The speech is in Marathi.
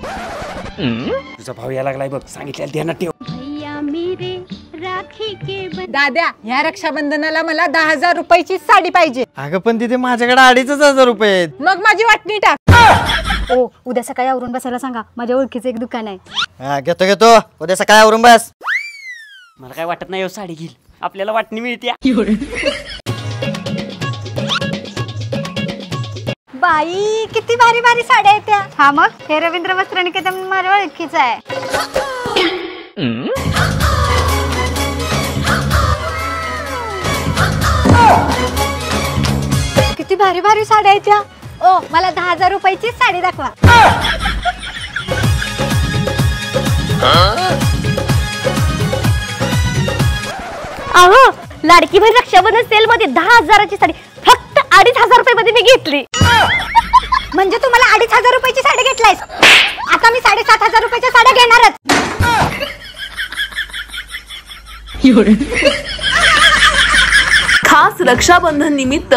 तुझा भाऊ यायला लागलाय बघ, सांगितलेलं ध्यानात ठेव. दाद्या, ह्या रक्षाबंधनाला मला 10,000 रुपयाची साडी पाहिजे. अगं पण तिथे माझ्याकडे 2,500 रुपये आहेत. मग माझी वाटणी टाक. ओ उद्या सकाळी आवरून बसायला सांगा, माझ्या ओळखीचं एक दुकान आहे. हा घेतो उद्या सकाळी आवरून बस. मला काय वाटत नाही साडी घेईल, आपल्याला वाटणी मिळते. बाई किती भारी भारी साड्या आहेत त्या. हा मग हे रवींद्र वस्त्र निकेतन माझ्या ओळखीचं आहे. किती भारी भारी साड्या आहेत त्या. ओ मला 10,000 रुपयाची साडी दाखवा. अहो लाडकी बहीण रक्षाबंधन सेल मध्ये 10,000ची साडी फक्त 2,500 रुपये मध्ये मी घेतली. म्हणजे तुम्हाला 2,500 रुपयाची साडी घेतलायस. आता मी 7,500 रुपयाच्या साड्या घेणारच. खास रक्षाबंधन निमित्त